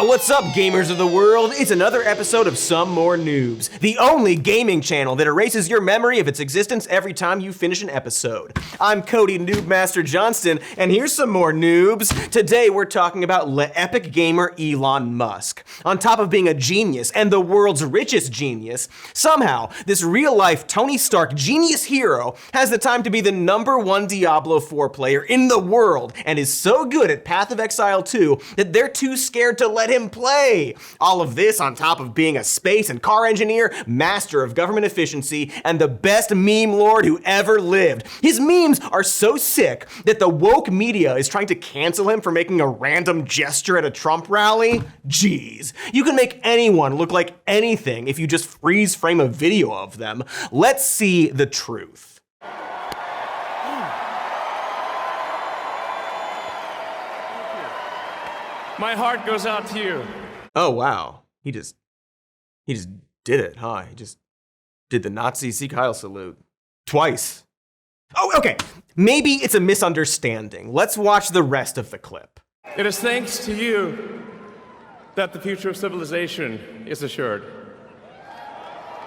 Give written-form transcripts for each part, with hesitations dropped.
What's up, gamers of the world? It's another episode of Some More Noobs, the only gaming channel that erases your memory of its existence every time you finish an episode. I'm Cody Noobmaster Johnston, and here's some more noobs. Today we're talking about epic gamer Elon Musk. On top of being a genius and the world's richest genius, somehow this real-life Tony Stark genius hero has the time to be the #1 Diablo 4 player in the world and is so good at Path of Exile 2 that they're too scared to let him play. All of this on top of being a space and car engineer, master of government efficiency, and the best meme lord who ever lived. His memes are so sick that the woke media is trying to cancel him for making a random gesture at a Trump rally. Jeez, you can make anyone look like anything if you just freeze frame a video of them. Let's see the truth. My heart goes out to you. Oh, wow. He just did it, huh? He just did the Nazi Sieg Heil salute. Twice. Oh, okay. Maybe it's a misunderstanding. Let's watch the rest of the clip. It is thanks to you that the future of civilization is assured.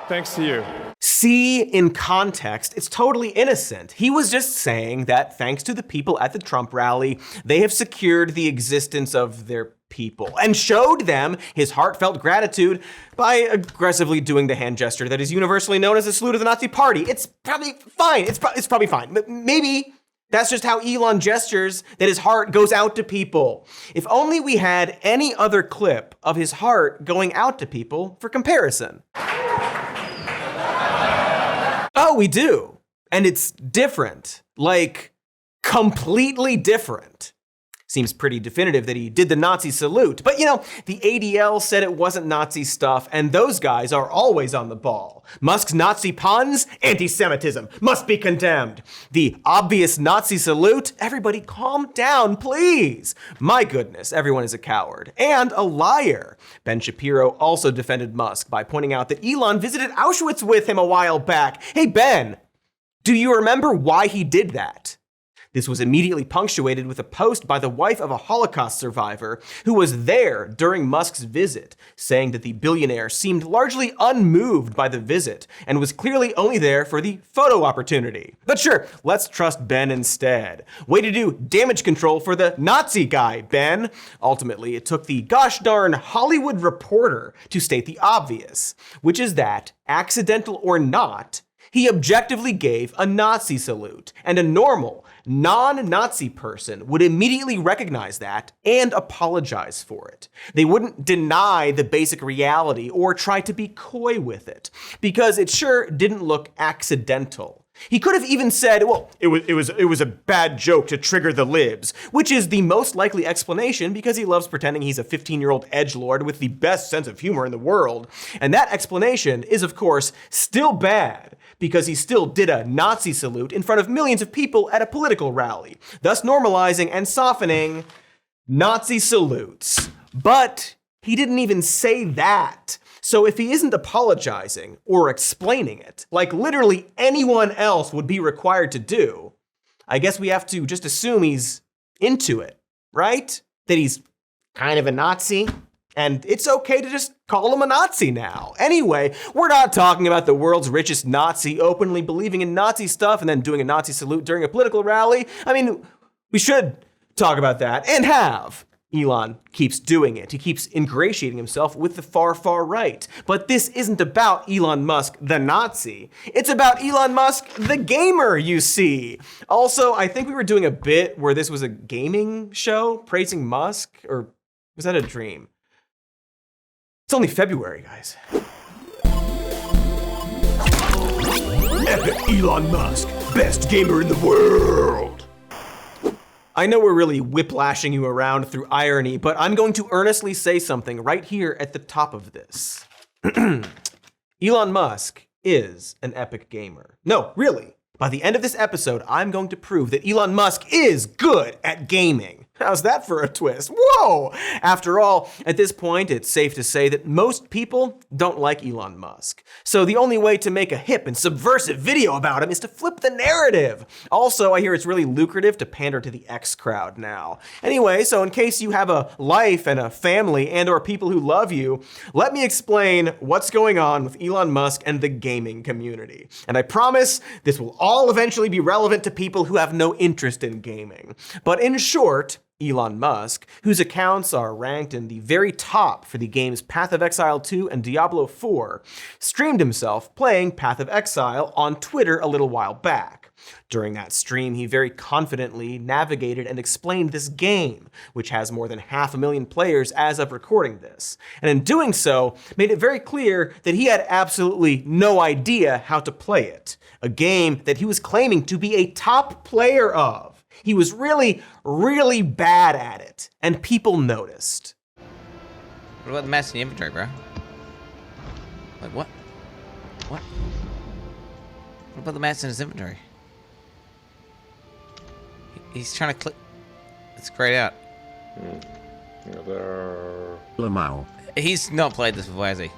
Thanks to you. See, in context, it's totally innocent. He was just saying that thanks to the people at the Trump rally, they have secured the existence of their people and showed them his heartfelt gratitude by aggressively doing the hand gesture that is universally known as the salute of the Nazi Party. It's probably fine. It's probably fine. But maybe that's just how Elon gestures, that his heart goes out to people. If only we had any other clip of his heart going out to people for comparison. Oh, we do. And it's different. Like, completely different. Seems pretty definitive that he did the Nazi salute. But you know, the ADL said it wasn't Nazi stuff, and those guys are always on the ball. Musk's Nazi puns? Anti-Semitism. Must be condemned. The obvious Nazi salute? Everybody calm down, please. My goodness, everyone is a coward. And a liar. Ben Shapiro also defended Musk by pointing out that Elon visited Auschwitz with him a while back. Hey, Ben, do you remember why he did that? This was immediately punctuated with a post by the wife of a Holocaust survivor who was there during Musk's visit, saying that the billionaire seemed largely unmoved by the visit and was clearly only there for the photo opportunity. But sure, let's trust Ben instead. Way to do damage control for the Nazi guy, Ben. Ultimately, it took the gosh darn Hollywood Reporter to state the obvious, which is that, accidental or not, he objectively gave a Nazi salute, and a normal, non-Nazi person would immediately recognize that and apologize for it. They wouldn't deny the basic reality or try to be coy with it, because it sure didn't look accidental. He could have even said, well, it was a bad joke to trigger the libs, which is the most likely explanation because he loves pretending he's a 15-year-old edgelord with the best sense of humor in the world. And that explanation is, of course, still bad because he still did a Nazi salute in front of millions of people at a political rally, thus normalizing and softening Nazi salutes. But he didn't even say that. So if he isn't apologizing or explaining it, like literally anyone else would be required to do, I guess we have to just assume he's into it, right? That he's kind of a Nazi, and it's okay to just call him a Nazi now. Anyway, we're not talking about the world's richest Nazi openly believing in Nazi stuff and then doing a Nazi salute during a political rally. I mean, we should talk about that, and have. Elon keeps doing it. He keeps ingratiating himself with the far, far right. But this isn't about Elon Musk, the Nazi. It's about Elon Musk, the gamer, you see. Also, I think we were doing a bit where this was a gaming show praising Musk, or was that a dream? It's only February, guys. Epic Elon Musk, best gamer in the world. I know we're really whiplashing you around through irony, but I'm going to earnestly say something right here at the top of this. Elon Musk is an epic gamer. No, really. By the end of this episode, I'm going to prove that Elon Musk is good at gaming. How's that for a twist? Whoa! After all, at this point, it's safe to say that most people don't like Elon Musk. So the only way to make a hip and subversive video about him is to flip the narrative. Also, I hear it's really lucrative to pander to the X crowd now. Anyway, so in case you have a life and a family and or people who love you, let me explain what's going on with Elon Musk and the gaming community. And I promise this will all eventually be relevant to people who have no interest in gaming. But in short, Elon Musk, whose accounts are ranked in the very top for the games Path of Exile 2 and Diablo 4, streamed himself playing Path of Exile on Twitter a little while back. During that stream, he very confidently navigated and explained this game, which has more than 500,000 players as of recording this, and in doing so, made it very clear that he had absolutely no idea how to play it, a game that he was claiming to be a top player of. He was really, really bad at it, and people noticed. What about the mass in the inventory, bro? Like, what? What? What about the mass in his inventory? He's trying to click. It's grayed out. He's not played this before, has he?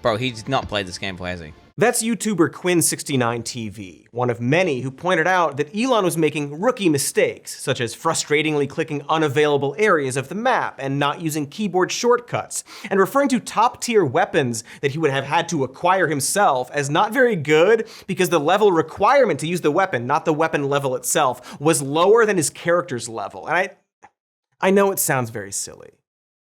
Bro, he's not played this game before, has he? That's YouTuber Quinn69TV, one of many who pointed out that Elon was making rookie mistakes, such as frustratingly clicking unavailable areas of the map and not using keyboard shortcuts, and referring to top-tier weapons that he would have had to acquire himself as not very good because the level requirement to use the weapon, not the weapon level itself, was lower than his character's level. And I know it sounds very silly,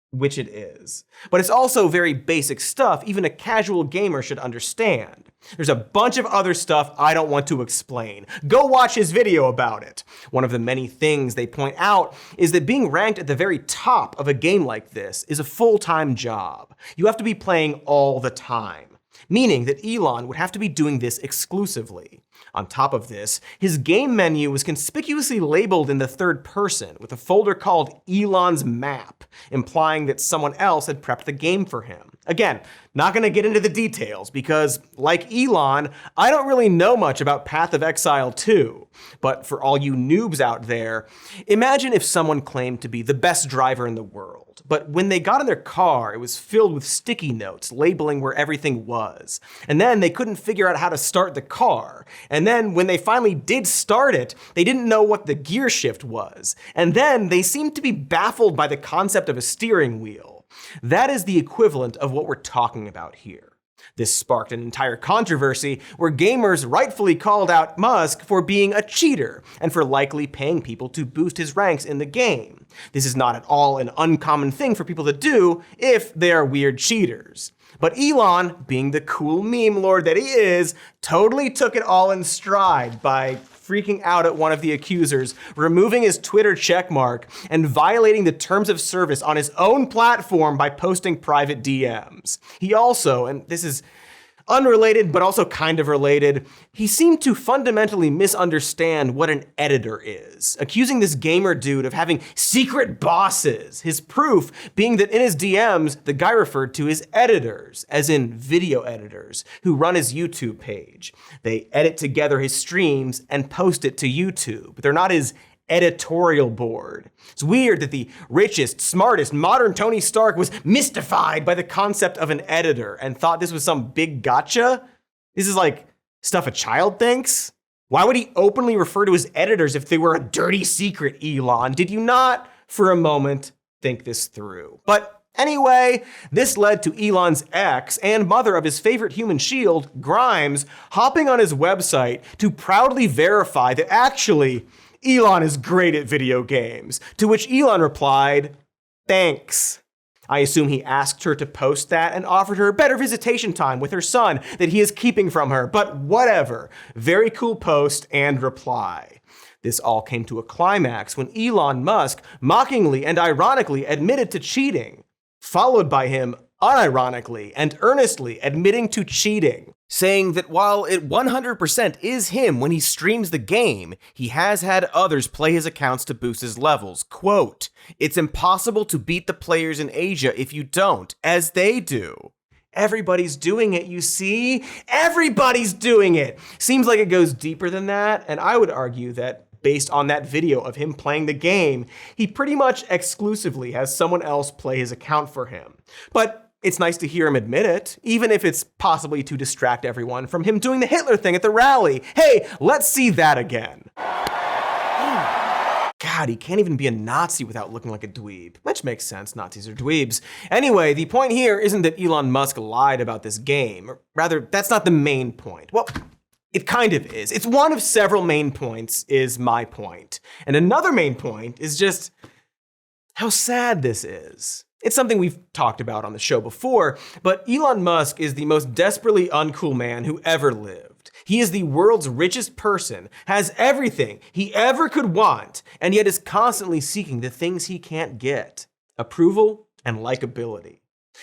which it is, but it's also very basic stuff even a casual gamer should understand. There's a bunch of other stuff I don't want to explain. Go watch his video about it. One of the many things they point out is that being ranked at the very top of a game like this is a full-time job. You have to be playing all the time, meaning that Elon would have to be doing this exclusively. On top of this, his game menu was conspicuously labeled in the third person with a folder called Elon's Map, implying that someone else had prepped the game for him. Again, not gonna get into the details because, like Elon, I don't really know much about Path of Exile 2. But for all you noobs out there, imagine if someone claimed to be the best driver in the world, but when they got in their car, it was filled with sticky notes labeling where everything was. And then they couldn't figure out how to start the car. And then when they finally did start it, they didn't know what the gear shift was. And then they seemed to be baffled by the concept of a steering wheel. That is the equivalent of what we're talking about here. This sparked an entire controversy where gamers rightfully called out Musk for being a cheater and for likely paying people to boost his ranks in the game. This is not at all an uncommon thing for people to do if they are weird cheaters. But Elon, being the cool meme lord that he is, totally took it all in stride by freaking out at one of the accusers, removing his Twitter checkmark, and violating the terms of service on his own platform by posting private DMs. He also, and this is unrelated but also kind of related, he seemed to fundamentally misunderstand what an editor is, accusing this gamer dude of having secret bosses, his proof being that in his DMs, the guy referred to his editors, as in video editors, who run his YouTube page. They edit together his streams and post it to YouTube. They're not his editorial board. It's weird that the richest, smartest, modern Tony Stark was mystified by the concept of an editor and thought this was some big gotcha. This is like stuff a child thinks. Why would he openly refer to his editors if they were a dirty secret, Elon? Did you not, for a moment, think this through? But anyway, this led to Elon's ex and mother of his favorite human shield, Grimes, hopping on his website to proudly verify that actually Elon is great at video games, to which Elon replied, "Thanks." I assume he asked her to post that and offered her better visitation time with her son that he is keeping from her, but whatever. Very cool post and reply. This all came to a climax when Elon Musk mockingly and ironically admitted to cheating, followed by him unironically and earnestly admitting to cheating, saying that while it 100% is him when he streams the game, he has had others play his accounts to boost his levels. Quote, "It's impossible to beat the players in Asia if you don't, as they do." Everybody's doing it, you see? Everybody's doing it! Seems like it goes deeper than that, and I would argue that based on that video of him playing the game, he pretty much exclusively has someone else play his account for him. But it's nice to hear him admit it, even if it's possibly to distract everyone from him doing the Hitler thing at the rally. Hey, let's see that again. God, he can't even be a Nazi without looking like a dweeb. Which makes sense, Nazis are dweebs. Anyway, the point here isn't that Elon Musk lied about this game. Or rather, that's not the main point. Well, it kind of is. It's one of several main points, is my point. And another main point is just how sad this is. It's something we've talked about on the show before, but Elon Musk is the most desperately uncool man who ever lived. He is the world's richest person, has everything he ever could want, and yet is constantly seeking the things he can't get: approval and likability.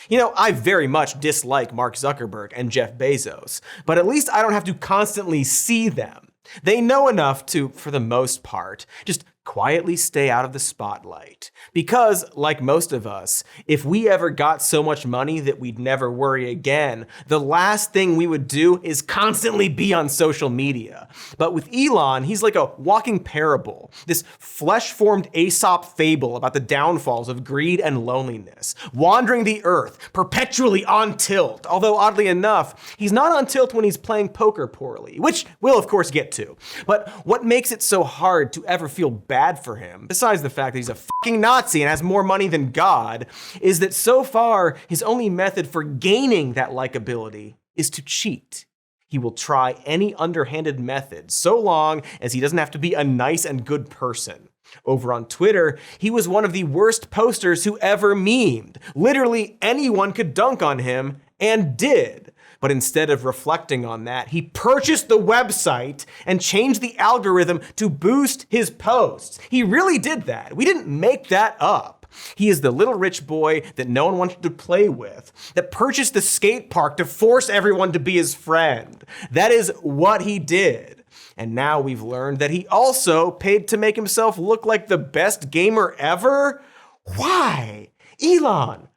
You know, I very much dislike Mark Zuckerberg and Jeff Bezos, but at least I don't have to constantly see them. They know enough to, for the most part, just quietly stay out of the spotlight. Because, like most of us, if we ever got so much money that we'd never worry again, the last thing we would do is constantly be on social media. But with Elon, he's like a walking parable, this flesh-formed Aesop fable about the downfalls of greed and loneliness, wandering the earth, perpetually on tilt. Although, oddly enough, he's not on tilt when he's playing poker poorly, which we'll of course get to. But what makes it so hard to ever feel bad for him, besides the fact that he's a fucking Nazi and has more money than God, is that so far his only method for gaining that likability is to cheat. He will try any underhanded method so long as he doesn't have to be a nice and good person. Over on Twitter, he was one of the worst posters who ever memed. Literally anyone could dunk on him, and did. But instead of reflecting on that, he purchased the website and changed the algorithm to boost his posts. He really did that. We didn't make that up. He is the little rich boy that no one wanted to play with, that purchased the skate park to force everyone to be his friend. That is what he did. And now we've learned that he also paid to make himself look like the best gamer ever? Why? Elon,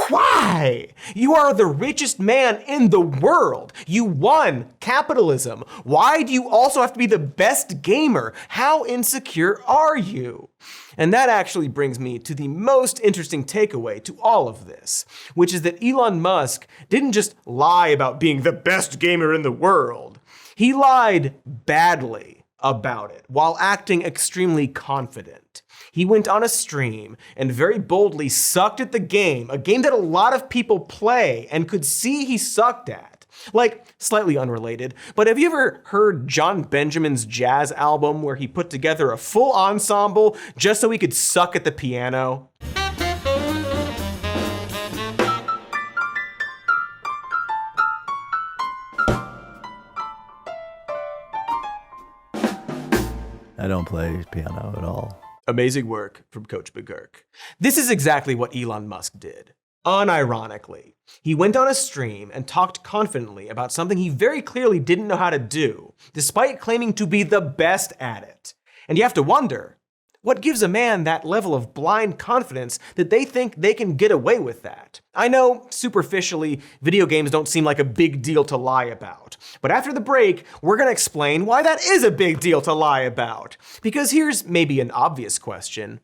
why? You are the richest man in the world. You won capitalism. Why do you also have to be the best gamer? How insecure are you? And that actually brings me to the most interesting takeaway to all of this, which is that Elon Musk didn't just lie about being the best gamer in the world. He lied badly about it while acting extremely confident. He went on a stream and very boldly sucked at the game, a game that a lot of people play and could see he sucked at. Like, slightly unrelated, but have you ever heard John Benjamin's jazz album where he put together a full ensemble just so he could suck at the piano? I don't play piano at all. Amazing work from Coach McGurk. This is exactly what Elon Musk did. Unironically, he went on a stream and talked confidently about something he very clearly didn't know how to do, despite claiming to be the best at it. And you have to wonder, what gives a man that level of blind confidence that they think they can get away with that? I know, superficially, video games don't seem like a big deal to lie about. But after the break, we're gonna explain why that is a big deal to lie about. Because here's maybe an obvious question.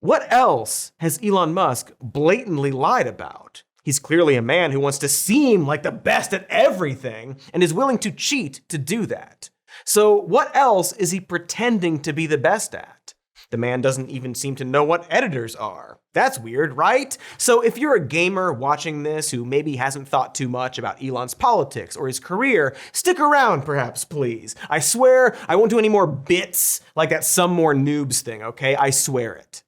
What else has Elon Musk blatantly lied about? He's clearly a man who wants to seem like the best at everything and is willing to cheat to do that. So what else is he pretending to be the best at? The man doesn't even seem to know what editors are. That's weird, right? So if you're a gamer watching this who maybe hasn't thought too much about Elon's politics or his career, stick around perhaps, please. I swear I won't do any more bits like that some more noobs thing, okay? I swear it.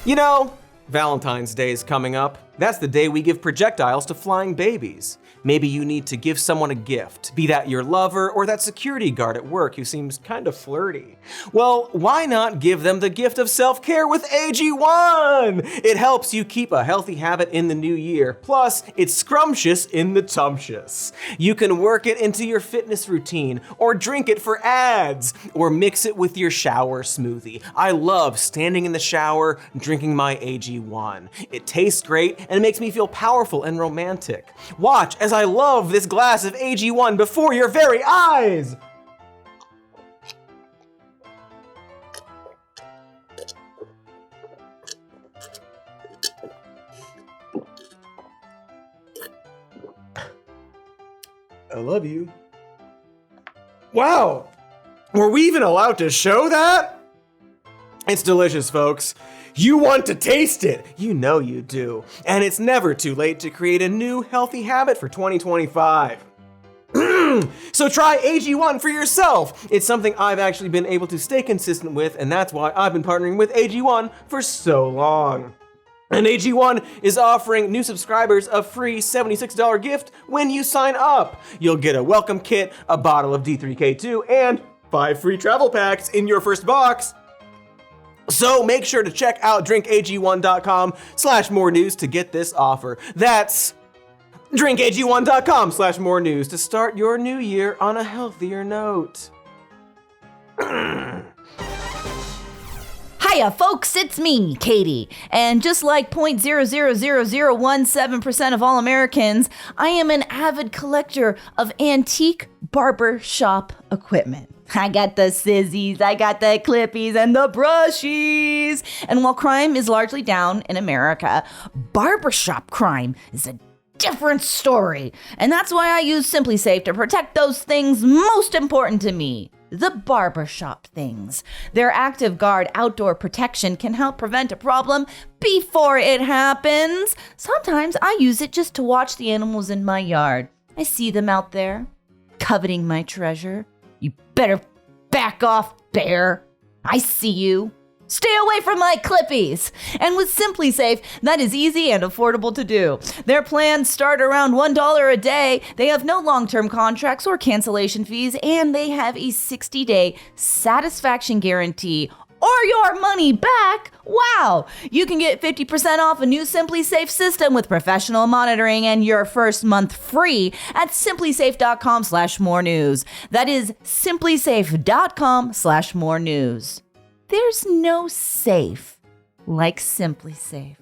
You know, Valentine's Day is coming up. That's the day we give projectiles to flying babies. Maybe you need to give someone a gift, be that your lover or that security guard at work who seems kind of flirty. Well, why not give them the gift of self-care with AG1? It helps you keep a healthy habit in the new year, plus it's scrumptious in the tumptious. You can work it into your fitness routine, or drink it for ads, or mix it with your shower smoothie. I love standing in the shower, drinking my AG1. It tastes great and it makes me feel powerful and romantic. Watch as I love this glass of AG1 before your very eyes. I love you. Wow! Were we even allowed to show that? It's delicious, folks. You want to taste it. You know you do. And it's never too late to create a new healthy habit for 2025. So try AG1 for yourself. It's something I've actually been able to stay consistent with, and that's why I've been partnering with AG1 for so long. And AG1 is offering new subscribers a free $76 gift when you sign up. You'll get a welcome kit, a bottle of D3K2, and 5 free travel packs in your first box. So make sure to check out drinkag1.com/more news to get this offer. That's drinkag1.com/more news to start your new year on a healthier note. Hiya, folks, it's me, Katy. And just like 0.00017% of all Americans, I am an avid collector of antique barber shop equipment. I got the scissors, I got the clippies, and the brushies. And while crime is largely down in America, barbershop crime is a different story. And that's why I use Simply Safe to protect those things most important to me. The barbershop things. Their Active Guard outdoor protection can help prevent a problem before it happens. Sometimes I use it just to watch the animals in my yard. I see them out there, coveting my treasure. You better back off, bear. I see you. Stay away from my clippies. And with Simply Safe, that is easy and affordable to do. Their plans start around $1 a day. They have no long-term contracts or cancellation fees, and they have a 60-day satisfaction guarantee or your money back. Wow! You can get 50% off a new Simply Safe system with professional monitoring and your first month free at simplysafe.com/more news. That is simplysafe.com/more news. There's no safe like Simply Safe.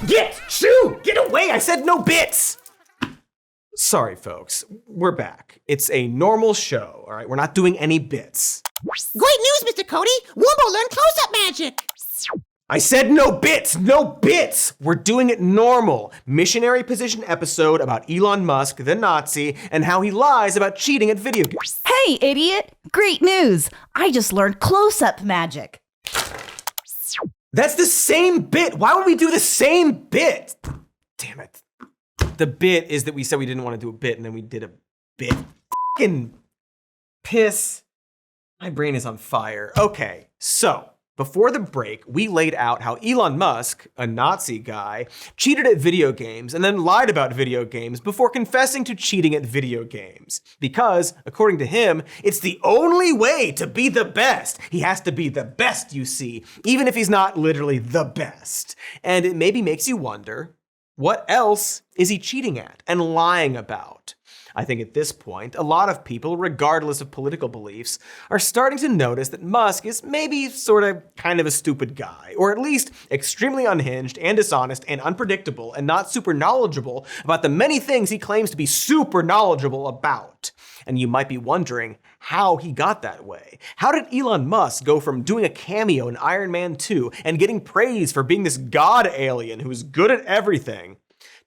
Get away! I said no bits! Sorry, folks. We're back. It's a normal show, all right? We're not doing any bits. Great news, Mr. Cody! Wumbo learned close-up magic! I said no bits! No bits! We're doing it normal. Missionary position episode about Elon Musk, the Nazi, and how he lies about cheating at video games. Hey, idiot! Great news! I just learned close-up magic. That's the same bit! Why would we do the same bit? Damn it. The bit is that we said we didn't want to do a bit, and then we did a bit. Fucking piss. My brain is on fire. Okay, so before the break, we laid out how Elon Musk, a Nazi guy, cheated at video games and then lied about video games before confessing to cheating at video games. Because, according to him, it's the only way to be the best. He has to be the best, you see, even if he's not literally the best. And it maybe makes you wonder, what else is he cheating at and lying about? I think at this point, a lot of people, regardless of political beliefs, are starting to notice that Musk is maybe sort of kind of a stupid guy, or at least extremely unhinged and dishonest and unpredictable and not super knowledgeable about the many things he claims to be super knowledgeable about. And you might be wondering how he got that way. How did Elon Musk go from doing a cameo in Iron Man 2 and getting praise for being this god alien who's good at everything,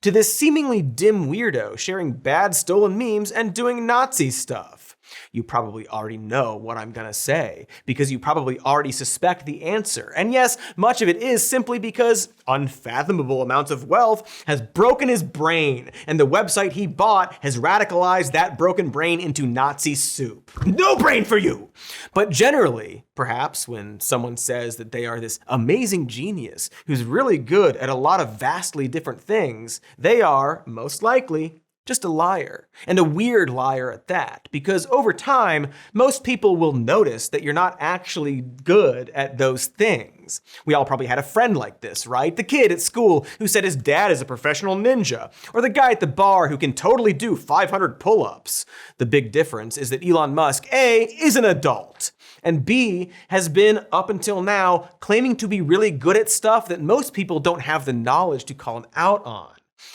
to this seemingly dim weirdo sharing bad stolen memes and doing Nazi stuff? You probably already know what I'm gonna say, because you probably already suspect the answer. And yes, much of it is simply because unfathomable amounts of wealth has broken his brain, and the website he bought has radicalized that broken brain into Nazi soup. No brain for you! But generally, perhaps when someone says that they are this amazing genius who's really good at a lot of vastly different things, they are, most likely, just a liar, and a weird liar at that, because over time, most people will notice that you're not actually good at those things. We all probably had a friend like this, right? The kid at school who said his dad is a professional ninja, or the guy at the bar who can totally do 500 pull-ups. The big difference is that Elon Musk, A, is an adult, and B, has been, up until now, claiming to be really good at stuff that most people don't have the knowledge to call him out on.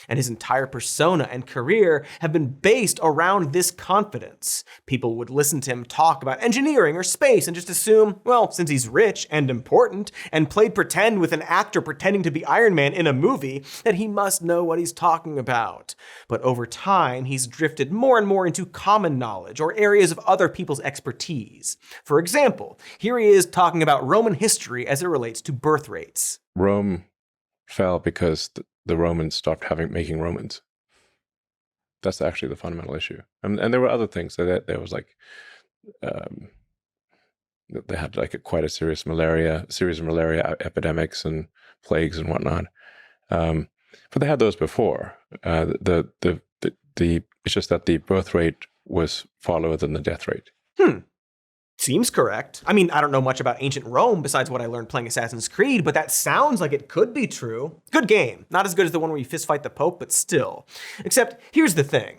And his entire persona and career have been based around this confidence. People would listen to him talk about engineering or space and just assume, well, since he's rich and important and played pretend with an actor pretending to be Iron Man in a movie, that he must know what he's talking about. But over time, he's drifted more and more into common knowledge or areas of other people's expertise. For example, here he is talking about Roman history as it relates to birth rates. Rome fell because the Romans stopped making Romans. That's actually the fundamental issue. And there were other things. There was like, they had like quite a series of malaria epidemics and plagues and whatnot. But they had those before. It's just that the birth rate was far lower than the death rate. Seems correct. I mean, I don't know much about ancient Rome besides what I learned playing Assassin's Creed, but that sounds like it could be true. Good game. Not as good as the one where you fistfight the Pope, but still. Except, here's the thing.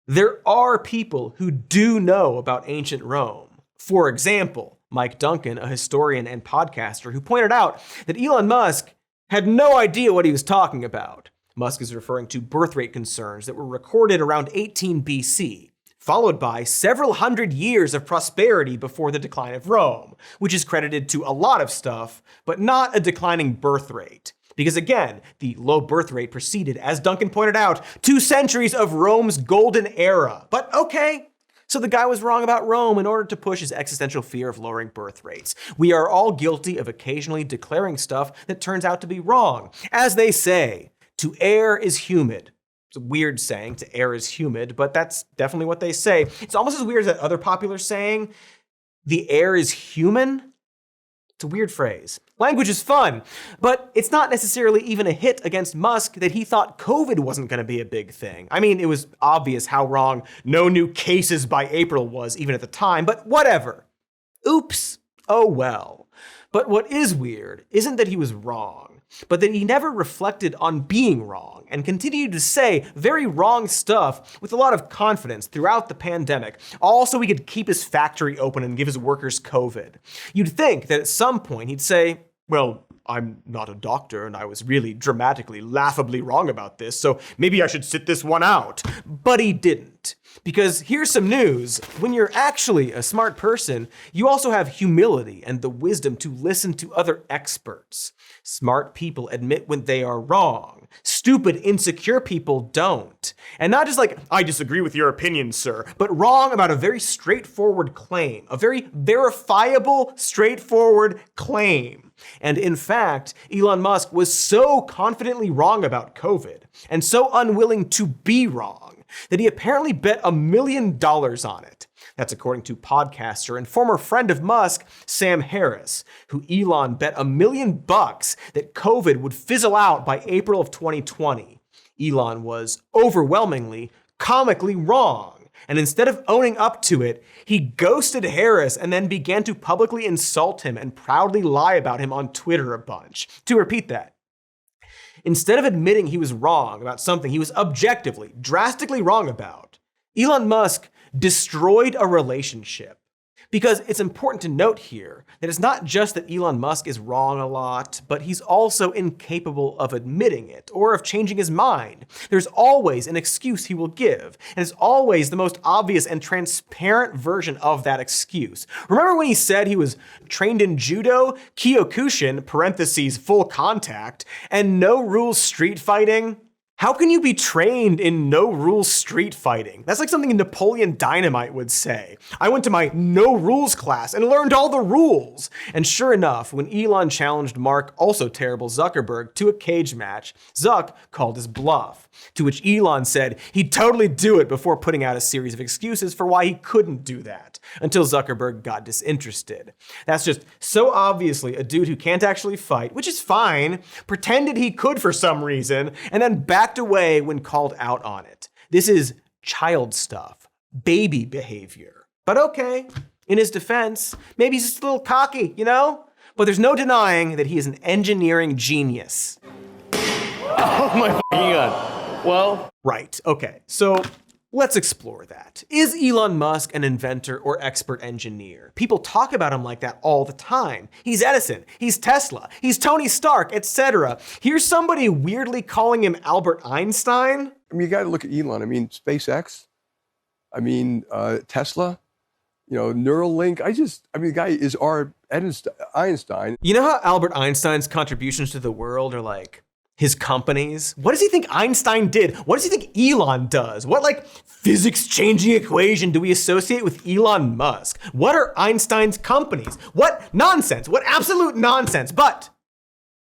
There are people who do know about ancient Rome. For example, Mike Duncan, a historian and podcaster, who pointed out that Elon Musk had no idea what he was talking about. Musk is referring to birth rate concerns that were recorded around 18 BC. Followed by several hundred years of prosperity before the decline of Rome, which is credited to a lot of stuff, but not a declining birth rate. Because again, the low birth rate preceded, as Duncan pointed out, 2 centuries of Rome's golden era. But okay, so the guy was wrong about Rome in order to push his existential fear of lowering birth rates. We are all guilty of occasionally declaring stuff that turns out to be wrong. As they say, to err is humid. It's a weird saying, to air is humid, but that's definitely what they say. It's almost as weird as that other popular saying, the air is human. It's a weird phrase. Language is fun, but it's not necessarily even a hit against Musk that he thought COVID wasn't going to be a big thing. I mean, it was obvious how wrong no new cases by April was, even at the time, but whatever. Oops. Oh well. But what is weird isn't that he was wrong, but that he never reflected on being wrong and continued to say very wrong stuff with a lot of confidence throughout the pandemic, all so he could keep his factory open and give his workers COVID. You'd think that at some point he'd say, well, I'm not a doctor and I was really dramatically, laughably wrong about this, so maybe I should sit this one out. But he didn't. Because here's some news. When you're actually a smart person, you also have humility and the wisdom to listen to other experts. Smart people admit when they are wrong. Stupid, insecure people don't. And not just like, I disagree with your opinion, sir, but wrong about a very straightforward claim. A very verifiable, straightforward claim. And in fact, Elon Musk was so confidently wrong about COVID and so unwilling to be wrong that he apparently bet $1 million on it. That's according to podcaster and former friend of Musk, Sam Harris, who Elon bet $1 million that COVID would fizzle out by April of 2020. Elon was overwhelmingly, comically wrong. And instead of owning up to it, he ghosted Harris and then began to publicly insult him and proudly lie about him on Twitter a bunch. To repeat that, instead of admitting he was wrong about something he was objectively, drastically wrong about, Elon Musk destroyed a relationship. Because it's important to note here that it's not just that Elon Musk is wrong a lot, but he's also incapable of admitting it or of changing his mind. There's always an excuse he will give, and it's always the most obvious and transparent version of that excuse. Remember when he said he was trained in judo, Kyokushin, parentheses, full contact, and no rules street fighting? How can you be trained in no-rules street fighting? That's like something Napoleon Dynamite would say. I went to my no-rules class and learned all the rules. And sure enough, when Elon challenged Mark, also terrible Zuckerberg, to a cage match, Zuck called his bluff. To which Elon said he'd totally do it before putting out a series of excuses for why he couldn't do that, until Zuckerberg got disinterested. That's just so obviously a dude who can't actually fight, which is fine, pretended he could for some reason, and then backed away when called out on it. This is child stuff, baby behavior. But okay, in his defense, maybe he's just a little cocky, you know? But there's no denying that he is an engineering genius. Oh my God. Well, right, okay, so Let's explore that. Is Elon Musk an inventor or expert engineer? People talk about him like that all the time. He's Edison, he's Tesla, he's Tony Stark, etc. Here's somebody weirdly calling him Albert Einstein. I mean, you got to look at Elon. I mean, SpaceX. I mean, Tesla. Neuralink. The guy is our Einstein. You know how Albert Einstein's contributions to the world are like his companies? What does he think Einstein did? What does he think Elon does? What physics-changing equation do we associate with Elon Musk? What are Einstein's companies? What nonsense? What absolute nonsense? But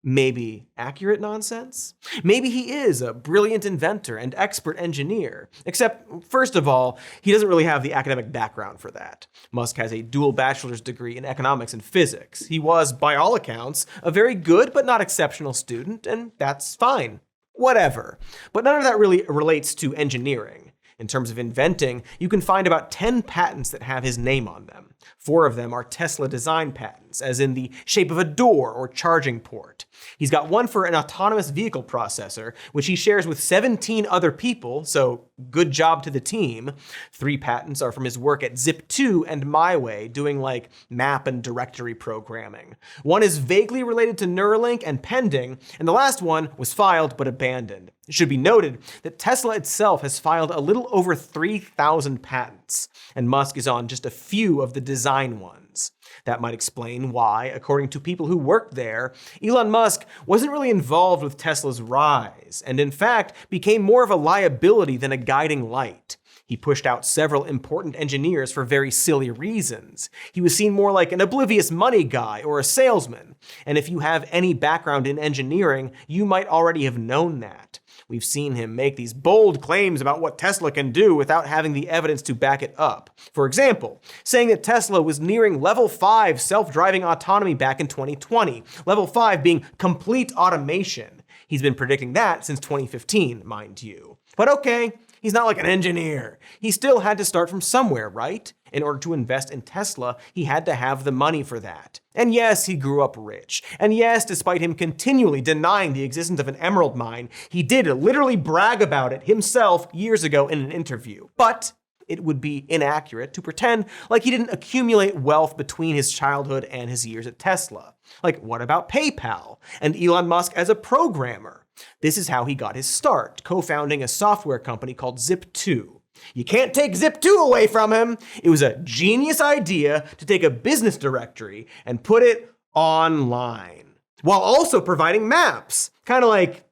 maybe accurate nonsense? Maybe he is a brilliant inventor and expert engineer. Except, first of all, he doesn't really have the academic background for that. Musk has a dual bachelor's degree in economics and physics. He was, by all accounts, a very good but not exceptional student, and that's fine. Whatever. But none of that really relates to engineering. In terms of inventing, you can find about 10 patents that have his name on them. 4 of them are Tesla design patents, as in the shape of a door or charging port. He's got one for an autonomous vehicle processor, which he shares with 17 other people, so good job to the team. 3 patents are from his work at Zip2 and MyWay, doing map and directory programming. One is vaguely related to Neuralink and pending, and the last one was filed but abandoned. It should be noted that Tesla itself has filed a little over 3,000 patents, and Musk is on just a few of the design ones. That might explain why, according to people who worked there, Elon Musk wasn't really involved with Tesla's rise, and in fact became more of a liability than a guiding light. He pushed out several important engineers for very silly reasons. He was seen more like an oblivious money guy or a salesman, and if you have any background in engineering, you might already have known that. We've seen him make these bold claims about what Tesla can do without having the evidence to back it up. For example, saying that Tesla was nearing level 5 self-driving autonomy back in 2020, level 5 being complete automation. He's been predicting that since 2015, mind you. But okay, he's not like an engineer. He still had to start from somewhere, right? In order to invest in Tesla, he had to have the money for that. And yes, he grew up rich. And yes, despite him continually denying the existence of an emerald mine, he did literally brag about it himself years ago in an interview. But it would be inaccurate to pretend like he didn't accumulate wealth between his childhood and his years at Tesla. What about PayPal and Elon Musk as a programmer? This is how he got his start, co-founding a software company called Zip2. You can't take Zip2 away from him. It was a genius idea to take a business directory and put it online, while also providing maps. Kind of like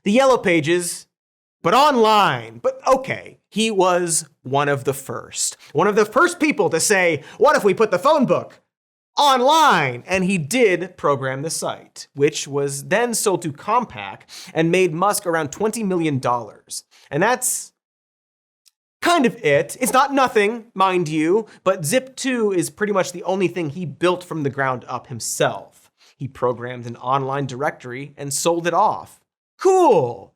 the Yellow Pages, but online. But okay, he was one of the first people to say, what if we put the phone book online? And he did program the site, which was then sold to Compaq and made Musk around $20 million. And that's kind of it. It's not nothing, mind you, but Zip2 is pretty much the only thing he built from the ground up himself. He programmed an online directory and sold it off. Cool!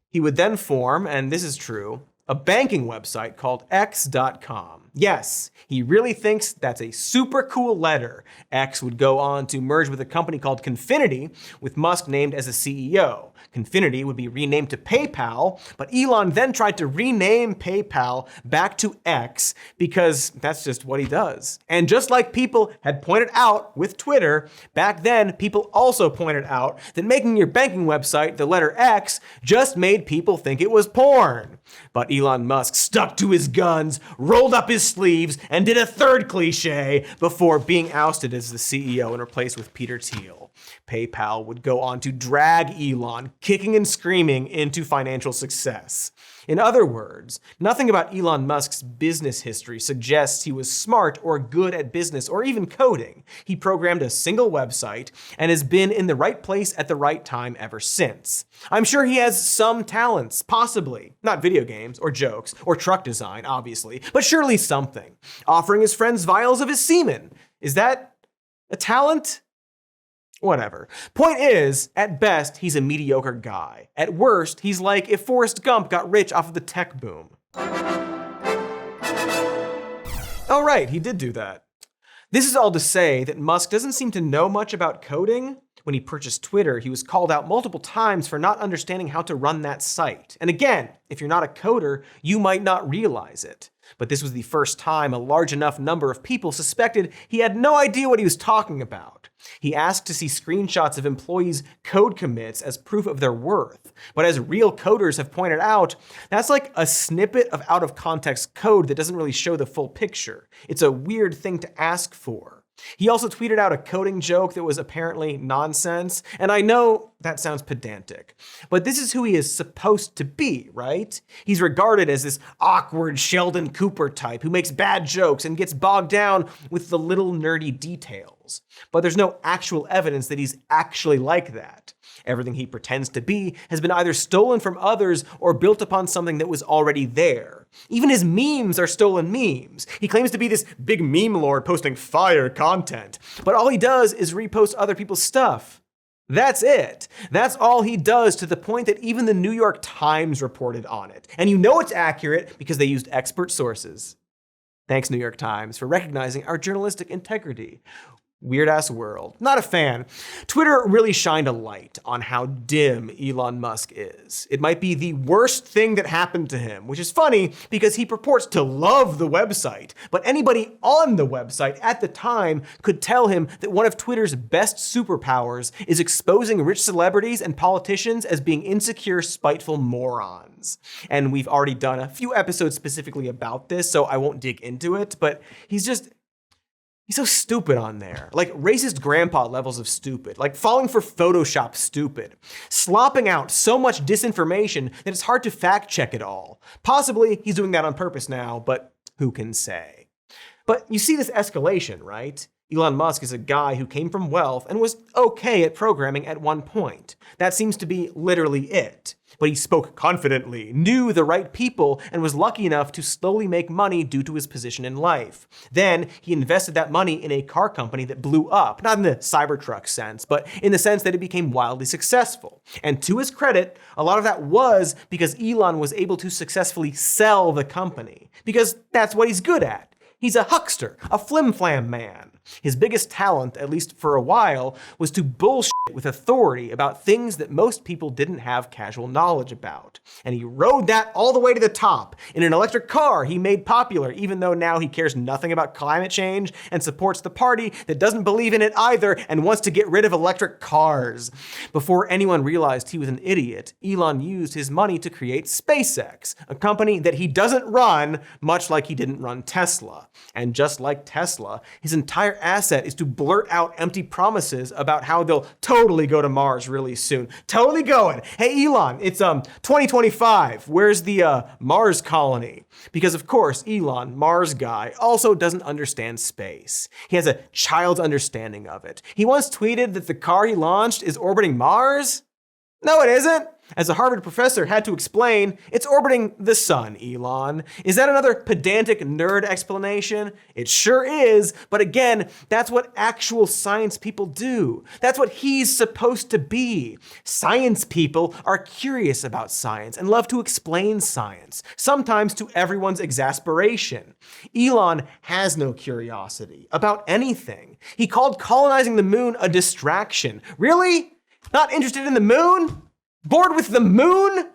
He would then form, and this is true, a banking website called X.com. Yes, he really thinks that's a super cool letter. X would go on to merge with a company called Confinity, with Musk named as the CEO. Confinity would be renamed to PayPal, but Elon then tried to rename PayPal back to X because that's just what he does. And just like people had pointed out with Twitter, back then people also pointed out that making your banking website the letter X just made people think it was porn. But Elon Musk stuck to his guns, rolled up his sleeves, and did a third cliche before being ousted as the CEO and replaced with Peter Thiel. PayPal would go on to drag Elon, kicking and screaming, into financial success. In other words, nothing about Elon Musk's business history suggests he was smart or good at business or even coding. He programmed a single website and has been in the right place at the right time ever since. I'm sure he has some talents, possibly. Not video games or jokes or truck design, obviously, but surely something. Offering his friends vials of his semen. Is that a talent? Whatever. Point is, at best, he's a mediocre guy. At worst, he's like if Forrest Gump got rich off of the tech boom. Oh right, he did do that. This is all to say that Musk doesn't seem to know much about coding, When he purchased Twitter, he was called out multiple times for not understanding how to run that site. And again, if you're not a coder, you might not realize it. But this was the first time a large enough number of people suspected he had no idea what he was talking about. He asked to see screenshots of employees' code commits as proof of their worth. But as real coders have pointed out, that's like a snippet of out-of-context code that doesn't really show the full picture. It's a weird thing to ask for. He also tweeted out a coding joke that was apparently nonsense, and I know that sounds pedantic, but this is who he is supposed to be, right? He's regarded as this awkward Sheldon Cooper type who makes bad jokes and gets bogged down with the little nerdy details. But there's no actual evidence that he's actually like that. Everything he pretends to be has been either stolen from others or built upon something that was already there. Even his memes are stolen memes. He claims to be this big meme lord posting fire content, but all he does is repost other people's stuff. That's it. That's all he does, to the point that even the New York Times reported on it. And you know it's accurate because they used expert sources. Thanks, New York Times, for recognizing our journalistic integrity. Weird ass world. Not a fan. Twitter really shined a light on how dim Elon Musk is. It might be the worst thing that happened to him, which is funny because he purports to love the website. But anybody on the website at the time could tell him that one of Twitter's best superpowers is exposing rich celebrities and politicians as being insecure, spiteful morons. And we've already done a few episodes specifically about this, so I won't dig into it, but he's so stupid on there. Like racist grandpa levels of stupid. Like falling for Photoshop stupid. Slopping out so much disinformation that it's hard to fact check it all. Possibly he's doing that on purpose now, but who can say? But you see this escalation, right? Elon Musk is a guy who came from wealth and was okay at programming at one point. That seems to be literally it. But he spoke confidently, knew the right people, and was lucky enough to slowly make money due to his position in life. Then he invested that money in a car company that blew up, not in the Cybertruck sense, but in the sense that it became wildly successful. And to his credit, a lot of that was because Elon was able to successfully sell the company, because that's what he's good at. He's a huckster, a flim-flam man. His biggest talent, at least for a while, was to bullshit with authority about things that most people didn't have casual knowledge about. And he rode that all the way to the top in an electric car he made popular, even though now he cares nothing about climate change and supports the party that doesn't believe in it either and wants to get rid of electric cars. Before anyone realized he was an idiot, Elon used his money to create SpaceX, a company that he doesn't run, much like he didn't run Tesla. And just like Tesla, his entire asset is to blurt out empty promises about how they'll totally go to Mars really soon. Totally going. Hey Elon, it's 2025. Where's the Mars colony? Because of course, Elon, Mars guy, also doesn't understand space. He has a child's understanding of it. He once tweeted that the car he launched is orbiting Mars. No, it isn't. As a Harvard professor had to explain, it's orbiting the sun, Elon. Is that another pedantic nerd explanation? It sure is, but again, that's what actual science people do. That's what he's supposed to be. Science people are curious about science and love to explain science, sometimes to everyone's exasperation. Elon has no curiosity about anything. He called colonizing the moon a distraction. Really? Not interested in the moon? Bored with the moon?